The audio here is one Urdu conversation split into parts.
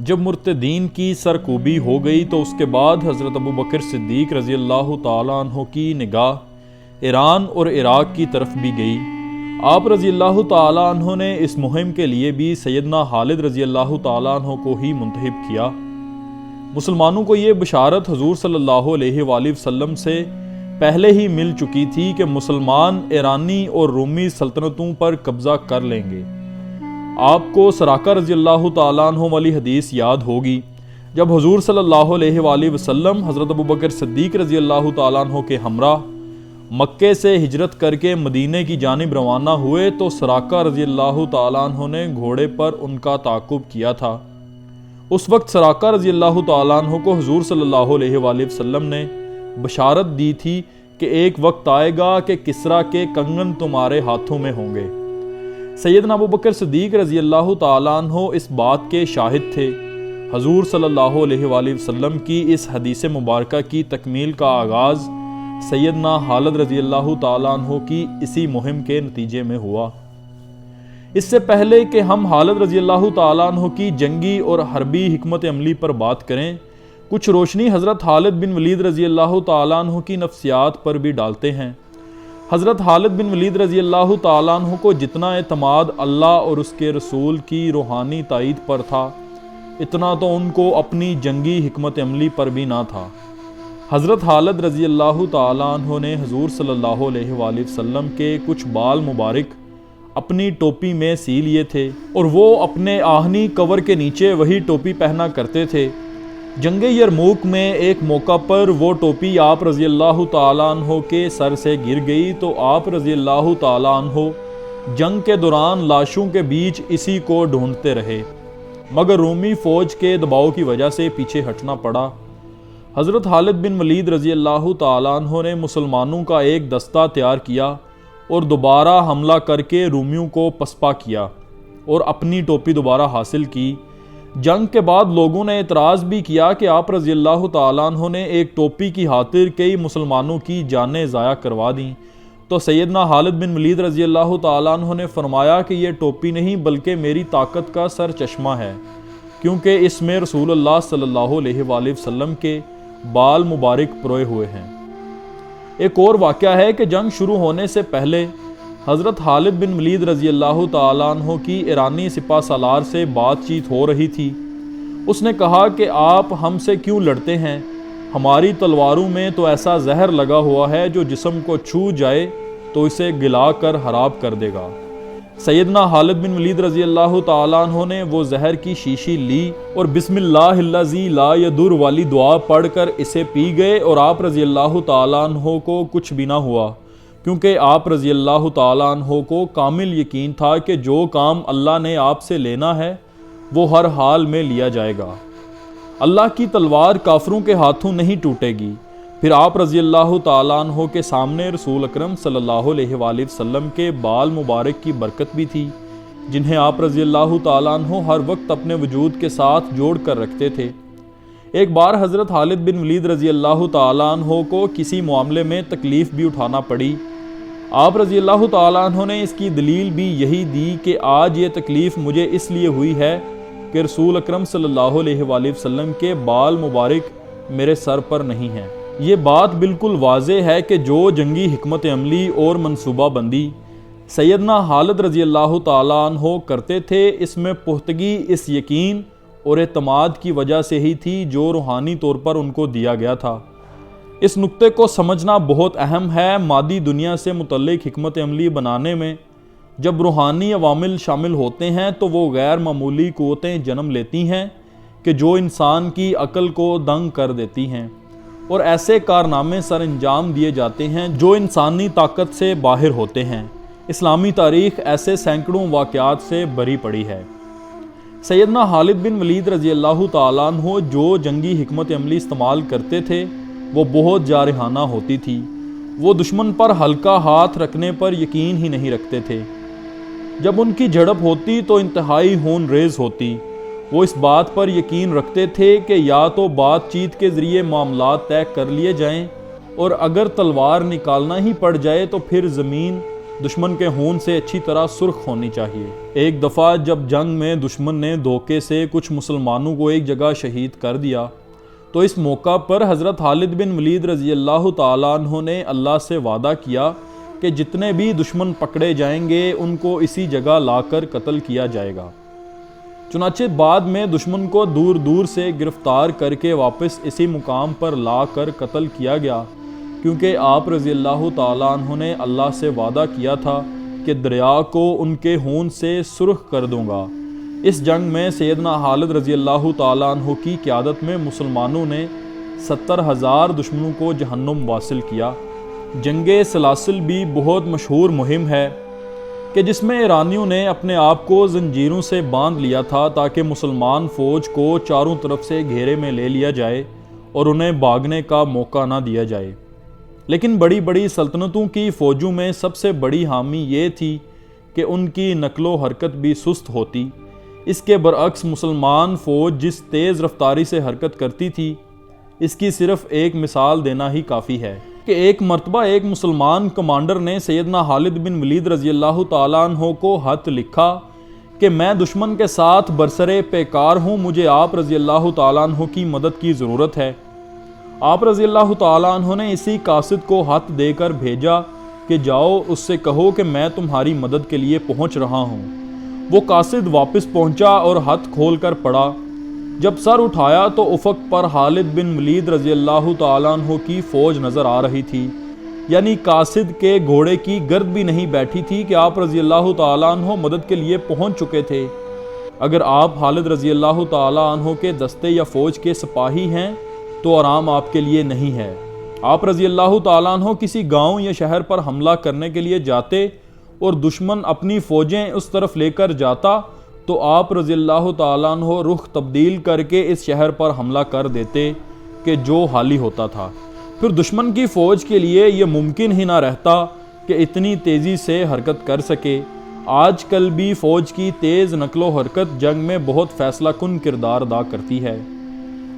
جب مرتدین کی سرکوبی ہو گئی تو اس کے بعد حضرت ابو بکر صدیق رضی اللہ تعالیٰ عنہ کی نگاہ ایران اور عراق کی طرف بھی گئی۔ آپ رضی اللہ تعالیٰ عنہ نے اس مہم کے لیے بھی سیدنا خالد رضی اللہ تعالیٰ عنہ کو ہی منتخب کیا۔ مسلمانوں کو یہ بشارت حضور صلی اللہ علیہ وآلہ وسلم سے پہلے ہی مل چکی تھی کہ مسلمان ایرانی اور رومی سلطنتوں پر قبضہ کر لیں گے۔ آپ کو سراقہ رضی اللہ تعالیٰ عنہ والی حدیث یاد ہوگی، جب حضور صلی اللہ علیہ وآلہ وسلم حضرت ابو بکر صدیق رضی اللہ تعالیٰ عنہ کے ہمراہ مکے سے ہجرت کر کے مدینے کی جانب روانہ ہوئے تو سراقہ رضی اللہ تعالیٰ عنہ نے گھوڑے پر ان کا تعاقب کیا تھا۔ اس وقت سراقہ رضی اللہ تعالیٰ عنہ کو حضور صلی اللہ علیہ وآلہ وسلم نے بشارت دی تھی کہ ایک وقت آئے گا کہ کسریٰ کے کنگن تمہارے ہاتھوں میں ہوں گے۔ سیدنا ابو بکر صدیق رضی اللہ تعالیٰ عنہ اس بات کے شاہد تھے۔ حضور صلی اللہ علیہ وآلہ وسلم کی اس حدیث مبارکہ کی تکمیل کا آغاز سیدنا خالد رضی اللہ تعالیٰ عنہ کی اسی مہم کے نتیجے میں ہوا۔ اس سے پہلے کہ ہم خالد رضی اللہ تعالیٰ عنہ کی جنگی اور حربی حکمت عملی پر بات کریں، کچھ روشنی حضرت خالد بن ولید رضی اللہ تعالیٰ عنہ کی نفسیات پر بھی ڈالتے ہیں۔ حضرت خالد بن ولید رضی اللہ تعالیٰ عنہ کو جتنا اعتماد اللہ اور اس کے رسول کی روحانی تائید پر تھا، اتنا تو ان کو اپنی جنگی حکمت عملی پر بھی نہ تھا۔ حضرت خالد رضی اللہ تعالیٰ عنہ نے حضور صلی اللہ علیہ وآلہ وسلم کے کچھ بال مبارک اپنی ٹوپی میں سی لیے تھے اور وہ اپنے آہنی کور کے نیچے وہی ٹوپی پہنا کرتے تھے۔ جنگ یرموک میں ایک موقع پر وہ ٹوپی آپ رضی اللہ تعالیٰ عنہ کے سر سے گر گئی تو آپ رضی اللہ تعالیٰ عنہ جنگ کے دوران لاشوں کے بیچ اسی کو ڈھونڈتے رہے، مگر رومی فوج کے دباؤ کی وجہ سے پیچھے ہٹنا پڑا۔ حضرت خالد بن ولید رضی اللہ تعالیٰ عنہ نے مسلمانوں کا ایک دستہ تیار کیا اور دوبارہ حملہ کر کے رومیوں کو پسپا کیا اور اپنی ٹوپی دوبارہ حاصل کی۔ جنگ کے بعد لوگوں نے اعتراض بھی کیا کہ آپ رضی اللہ تعالیٰ عنہ نے ایک ٹوپی کی خاطر کئی مسلمانوں کی جانیں ضائع کروا دیں، تو سیدنا خالد بن ولید رضی اللہ تعالیٰ عنہ نے فرمایا کہ یہ ٹوپی نہیں بلکہ میری طاقت کا سر چشمہ ہے، کیونکہ اس میں رسول اللہ صلی اللہ علیہ وآلہ وسلم کے بال مبارک پروئے ہوئے ہیں۔ ایک اور واقعہ ہے کہ جنگ شروع ہونے سے پہلے حضرت خالد بن ولید رضی اللہ تعالیٰ عنہ کی ایرانی سپہ سالار سے بات چیت ہو رہی تھی۔ اس نے کہا کہ آپ ہم سے کیوں لڑتے ہیں؟ ہماری تلواروں میں تو ایسا زہر لگا ہوا ہے جو جسم کو چھو جائے تو اسے گلا کر خراب کر دے گا۔ سیدنا خالد بن ولید رضی اللہ تعالیٰ عنہ نے وہ زہر کی شیشی لی اور بسم اللہ الذی لا یضر والی دعا پڑھ کر اسے پی گئے اور آپ رضی اللہ تعالیٰ عنہ کو کچھ بھی نہ ہوا، کیونکہ آپ رضی اللہ تعالیٰ عنہ کو کامل یقین تھا کہ جو کام اللہ نے آپ سے لینا ہے وہ ہر حال میں لیا جائے گا۔ اللہ کی تلوار کافروں کے ہاتھوں نہیں ٹوٹے گی۔ پھر آپ رضی اللہ تعالیٰ عنہ کے سامنے رسول اکرم صلی اللہ علیہ وآلہ وسلم کے بال مبارک کی برکت بھی تھی، جنہیں آپ رضی اللہ تعالیٰ عنہ ہر وقت اپنے وجود کے ساتھ جوڑ کر رکھتے تھے۔ ایک بار حضرت خالد بن ولید رضی اللہ تعالیٰ عنہ کو کسی معاملے میں تکلیف بھی اٹھانا پڑی۔ آپ رضی اللہ تعالیٰ عنہ نے اس کی دلیل بھی یہی دی کہ آج یہ تکلیف مجھے اس لیے ہوئی ہے کہ رسول اکرم صلی اللہ علیہ وآلہ وسلم کے بال مبارک میرے سر پر نہیں ہیں۔ یہ بات بالکل واضح ہے کہ جو جنگی حکمت عملی اور منصوبہ بندی سیدنا خالد رضی اللہ تعالیٰ عنہ کرتے تھے، اس میں پختگی اس یقین اور اعتماد کی وجہ سے ہی تھی جو روحانی طور پر ان کو دیا گیا تھا۔ اس نقطے کو سمجھنا بہت اہم ہے۔ مادی دنیا سے متعلق حکمت عملی بنانے میں جب روحانی عوامل شامل ہوتے ہیں تو وہ غیر معمولی قوتیں جنم لیتی ہیں کہ جو انسان کی عقل کو دنگ کر دیتی ہیں، اور ایسے کارنامے سر انجام دیے جاتے ہیں جو انسانی طاقت سے باہر ہوتے ہیں۔ اسلامی تاریخ ایسے سینکڑوں واقعات سے بھری پڑی ہے۔ سیدنا خالد بن ولید رضی اللہ تعالیٰ عنہ جو جنگی حکمت عملی استعمال کرتے تھے وہ بہت جارحانہ ہوتی تھی۔ وہ دشمن پر ہلکا ہاتھ رکھنے پر یقین ہی نہیں رکھتے تھے۔ جب ان کی جھڑپ ہوتی تو انتہائی خون ریز ہوتی۔ وہ اس بات پر یقین رکھتے تھے کہ یا تو بات چیت کے ذریعے معاملات طے کر لیے جائیں اور اگر تلوار نکالنا ہی پڑ جائے تو پھر زمین دشمن کے خون سے اچھی طرح سرخ ہونی چاہیے۔ ایک دفعہ جب جنگ میں دشمن نے دھوکے سے کچھ مسلمانوں کو ایک جگہ شہید کر دیا تو اس موقع پر حضرت خالد بن ولید رضی اللہ تعالیٰ عنہ نے اللہ سے وعدہ کیا کہ جتنے بھی دشمن پکڑے جائیں گے ان کو اسی جگہ لا کر قتل کیا جائے گا۔ چنانچہ بعد میں دشمن کو دور دور سے گرفتار کر کے واپس اسی مقام پر لا کر قتل کیا گیا، کیونکہ آپ رضی اللہ تعالیٰ عنہ نے اللہ سے وعدہ کیا تھا کہ دریا کو ان کے خون سے سرخ کر دوں گا۔ اس جنگ میں سیدنا خالد رضی اللہ تعالیٰ عنہ کی قیادت میں مسلمانوں نے 70,000 دشمنوں کو جہنم واصل کیا۔ جنگ سلاسل بھی بہت مشہور مہم ہے کہ جس میں ایرانیوں نے اپنے آپ کو زنجیروں سے باندھ لیا تھا تاکہ مسلمان فوج کو چاروں طرف سے گھیرے میں لے لیا جائے اور انہیں بھاگنے کا موقع نہ دیا جائے۔ لیکن بڑی بڑی سلطنتوں کی فوجوں میں سب سے بڑی حامی یہ تھی کہ ان کی نقل و حرکت بھی سست ہوتی۔ اس کے برعکس مسلمان فوج جس تیز رفتاری سے حرکت کرتی تھی، اس کی صرف ایک مثال دینا ہی کافی ہے کہ ایک مرتبہ ایک مسلمان کمانڈر نے سیدنا خالد بن ولید رضی اللہ تعالیٰ عنہ کو خط لکھا کہ میں دشمن کے ساتھ برسرے پیکار ہوں، مجھے آپ رضی اللہ تعالیٰ عنہ کی مدد کی ضرورت ہے۔ آپ رضی اللہ تعالیٰ عنہ نے اسی قاصد کو خط دے کر بھیجا کہ جاؤ اس سے کہو کہ میں تمہاری مدد کے لیے پہنچ رہا ہوں۔ وہ قاصد واپس پہنچا اور خط کھول کر پڑھا۔ جب سر اٹھایا تو افق پر خالد بن ولید رضی اللہ تعالیٰ عنہ کی فوج نظر آ رہی تھی، یعنی قاصد کے گھوڑے کی گرد بھی نہیں بیٹھی تھی کہ آپ رضی اللہ تعالیٰ عنہ مدد کے لیے پہنچ چکے تھے۔ اگر آپ خالد رضی اللہ تعالیٰ عنہ کے دستے یا فوج کے سپاہی ہیں تو آرام آپ کے لیے نہیں ہے۔ آپ رضی اللہ تعالیٰ عنہ کسی گاؤں یا شہر پر حملہ کرنے کے لیے جاتے اور دشمن اپنی فوجیں اس طرف لے کر جاتا تو آپ رضی اللہ تعالیٰ عنہ رخ تبدیل کر کے اس شہر پر حملہ کر دیتے کہ جو حالی ہوتا تھا۔ پھر دشمن کی فوج کے لیے یہ ممکن ہی نہ رہتا کہ اتنی تیزی سے حرکت کر سکے۔ آج کل بھی فوج کی تیز نقل و حرکت جنگ میں بہت فیصلہ کن کردار ادا کرتی ہے۔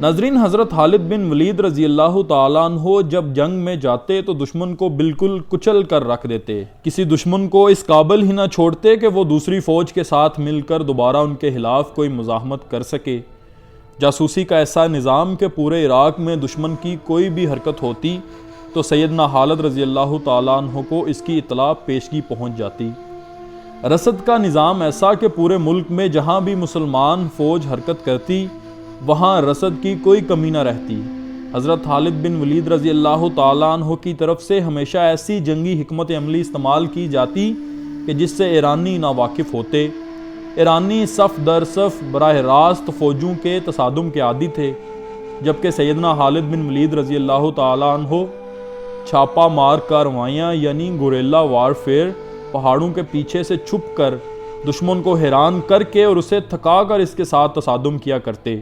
ناظرین، حضرت خالد بن ولید رضی اللہ تعالیٰ عنہ جب جنگ میں جاتے تو دشمن کو بالکل کچل کر رکھ دیتے۔ کسی دشمن کو اس قابل ہی نہ چھوڑتے کہ وہ دوسری فوج کے ساتھ مل کر دوبارہ ان کے خلاف کوئی مزاحمت کر سکے۔ جاسوسی کا ایسا نظام کہ پورے عراق میں دشمن کی کوئی بھی حرکت ہوتی تو سیدنا خالد رضی اللہ تعالیٰ عنہ کو اس کی اطلاع پیشگی پہنچ جاتی۔ رصد کا نظام ایسا کہ پورے ملک میں جہاں بھی مسلمان فوج حرکت کرتی وہاں رصد کی کوئی کمی نہ رہتی۔ حضرت خالد بن ولید رضی اللہ تعالیٰ عنہ کی طرف سے ہمیشہ ایسی جنگی حکمت عملی استعمال کی جاتی کہ جس سے ایرانی ناواقف ہوتے۔ ایرانی صف در صف براہ راست فوجوں کے تصادم کے عادی تھے، جبکہ سیدنا خالد بن ولید رضی اللہ تعالیٰ عنہ چھاپا مار کارروائیاں یعنی گوریلا وارفیئر، پہاڑوں کے پیچھے سے چھپ کر دشمن کو حیران کر کے اور اسے تھکا کر اس کے ساتھ تصادم کیا کرتے۔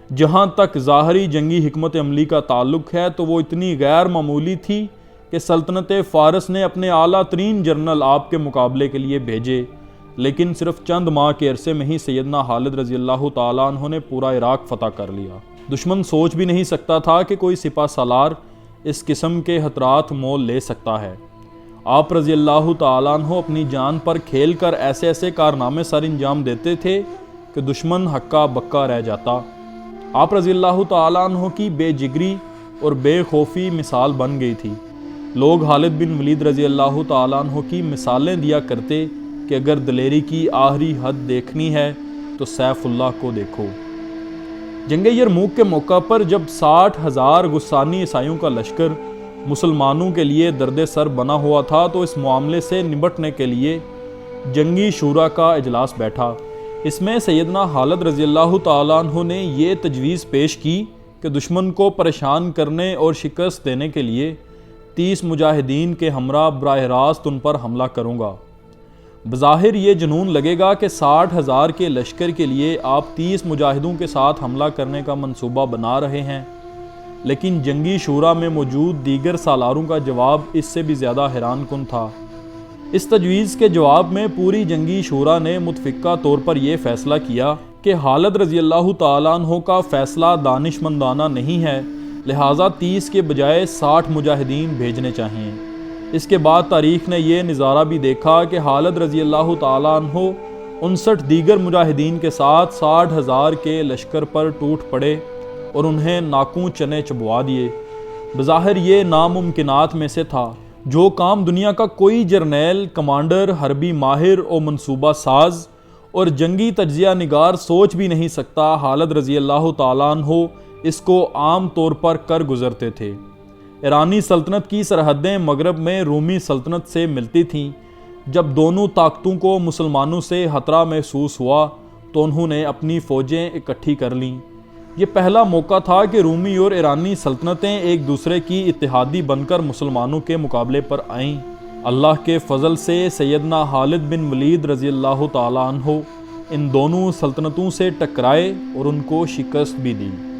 جہاں تک ظاہری جنگی حکمت عملی کا تعلق ہے تو وہ اتنی غیر معمولی تھی کہ سلطنت فارس نے اپنے اعلیٰ ترین جنرل آپ کے مقابلے کے لیے بھیجے، لیکن صرف چند ماہ کے عرصے میں ہی سیدنا خالد رضی اللہ تعالیٰ عنہ نے پورا عراق فتح کر لیا۔ دشمن سوچ بھی نہیں سکتا تھا کہ کوئی سپہ سالار اس قسم کے خطرات مول لے سکتا ہے۔ آپ رضی اللہ تعالیٰ عنہ اپنی جان پر کھیل کر ایسے ایسے کارنامے سر انجام دیتے تھے کہ دشمن ہکا بکا رہ جاتا۔ آپ رضی اللہ تعالیٰ عنہ کی بے جگری اور بے خوفی مثال بن گئی تھی۔ لوگ خالد بن ولید رضی اللہ تعالیٰ عنہ کی مثالیں دیا کرتے کہ اگر دلیری کی آخری حد دیکھنی ہے تو سیف اللہ کو دیکھو۔ جنگ یرموک کے موقع پر جب 60,000 غسانی عیسائیوں کا لشکر مسلمانوں کے لیے درد سر بنا ہوا تھا تو اس معاملے سے نمٹنے کے لیے جنگی شورا کا اجلاس بیٹھا۔ اس میں سیدنا خالد رضی اللہ تعالیٰ عنہ نے یہ تجویز پیش کی کہ دشمن کو پریشان کرنے اور شکست دینے کے لیے 30 مجاہدین کے ہمراہ براہ راست ان پر حملہ کروں گا۔ بظاہر یہ جنون لگے گا کہ 60,000 کے لشکر کے لیے آپ 30 مجاہدوں کے ساتھ حملہ کرنے کا منصوبہ بنا رہے ہیں، لیکن جنگی شورا میں موجود دیگر سالاروں کا جواب اس سے بھی زیادہ حیران کن تھا۔ اس تجویز کے جواب میں پوری جنگی شورا نے متفقہ طور پر یہ فیصلہ کیا کہ خالد رضی اللہ تعالیٰ عنہ کا فیصلہ دانشمندانہ نہیں ہے، لہٰذا 30 کے بجائے 60 مجاہدین بھیجنے چاہیے۔ اس کے بعد تاریخ نے یہ نظارہ بھی دیکھا کہ خالد رضی اللہ تعالیٰ عنہ 59 دیگر مجاہدین کے ساتھ 60,000 کے لشکر پر ٹوٹ پڑے اور انہیں ناکوں چنے چبوا دیے۔ بظاہر یہ ناممکنات میں سے تھا، جو کام دنیا کا کوئی جرنیل، کمانڈر، حربی ماہر اور منصوبہ ساز اور جنگی تجزیہ نگار سوچ بھی نہیں سکتا، خالد رضی اللہ تعالیٰ عنہ اس کو عام طور پر کر گزرتے تھے۔ ایرانی سلطنت کی سرحدیں مغرب میں رومی سلطنت سے ملتی تھیں۔ جب دونوں طاقتوں کو مسلمانوں سے خطرہ محسوس ہوا تو انہوں نے اپنی فوجیں اکٹھی کر لیں۔ یہ پہلا موقع تھا کہ رومی اور ایرانی سلطنتیں ایک دوسرے کی اتحادی بن کر مسلمانوں کے مقابلے پر آئیں۔ اللہ کے فضل سے سیدنا خالد بن ولید رضی اللہ تعالیٰ عنہ ان دونوں سلطنتوں سے ٹکرائے اور ان کو شکست بھی دی۔